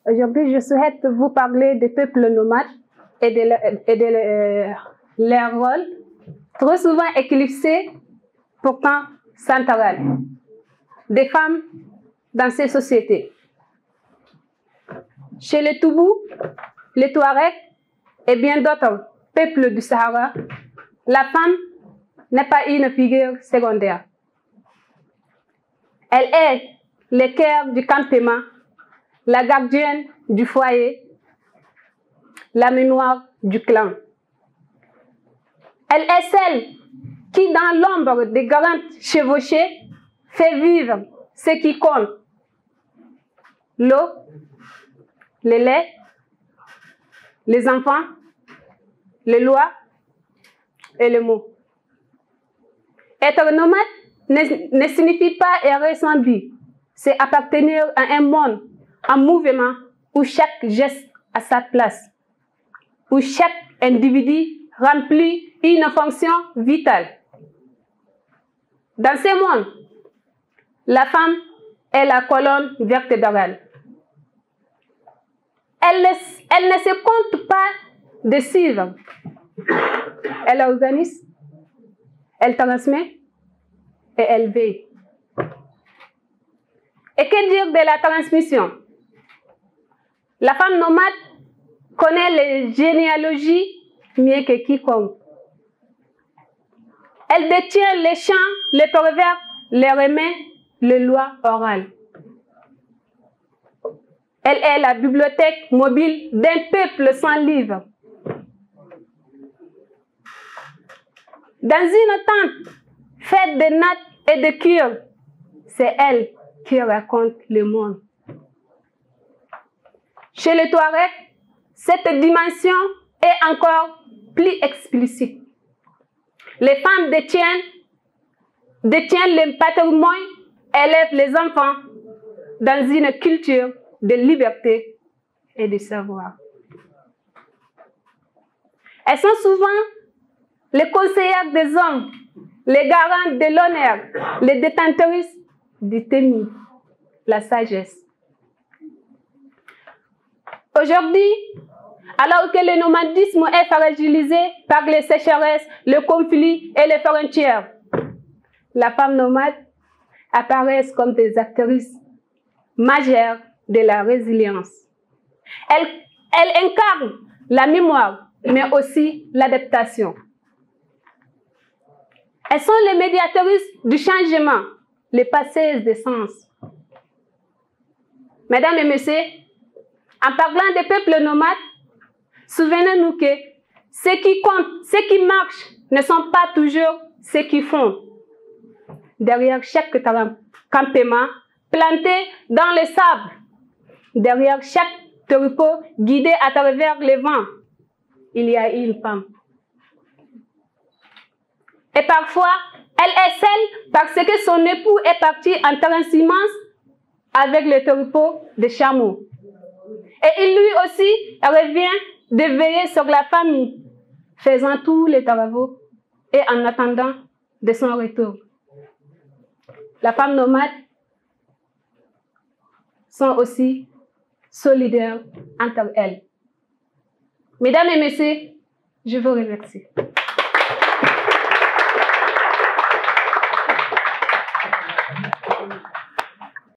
Aujourd'hui, je souhaite vous parler des peuples nomades et de leur rôle, trop souvent éclipsé, pourtant central, des femmes dans ces sociétés. Chez les Toubous, les Touaregs et bien d'autres peuples du Sahara, la femme n'est pas une figure secondaire. Elle est le cœur du campement, la gardienne du foyer, la mémoire du clan. Elle est celle qui, dans l'ombre des grandes chevauchées, fait vivre ce qui compte: l'eau, le lait, les enfants, les lois et les mots. Être nomade ne signifie pas errer sans but. C'est appartenir à un monde en mouvement où chaque geste a sa place, où chaque individu remplit une fonction vitale. Dans ce monde, la femme est la colonne vertébrale. Elle ne se compte pas de suivre. Elle organise, elle transmet et elle veille. Et que dire de la transmission? La femme nomade connaît les généalogies mieux que quiconque. Elle détient les chants, les proverbes, les remèdes, les lois orales. Elle est la bibliothèque mobile d'un peuple sans livre. Dans une tente faite de nattes et de cuir, c'est elle qui raconte le monde. Chez les Touaregs, cette dimension est encore plus explicite. Les femmes détiennent le patrimoine, élèvent les enfants dans une culture de liberté et de savoir. Elles sont souvent les conseillères des hommes, les garantes de l'honneur, les détentrices du témis, la sagesse. Aujourd'hui, alors que le nomadisme est fragilisé par les sécheresses, le conflit et les frontières, la femme nomade apparaît comme des actrices majeures de la résilience. Elle incarne la mémoire, mais aussi l'adaptation. Elles sont les médiatrices du changement, les passeuses de sens. Mesdames et messieurs, en parlant des peuples nomades, souvenez-nous que ce qui compte, ce qui marche, ne sont pas toujours ce qui font. Derrière chaque campement planté dans le sable, derrière chaque troupeau guidé à travers les vents, il y a une femme. Et parfois, elle est seule parce que son époux est parti en transhumance avec le troupeau de chameaux. Et il lui aussi revient de veiller sur la famille, faisant tous les travaux et en attendant de son retour. La femme nomade sont aussi solidaires entre elles. Mesdames et messieurs, je vous remercie.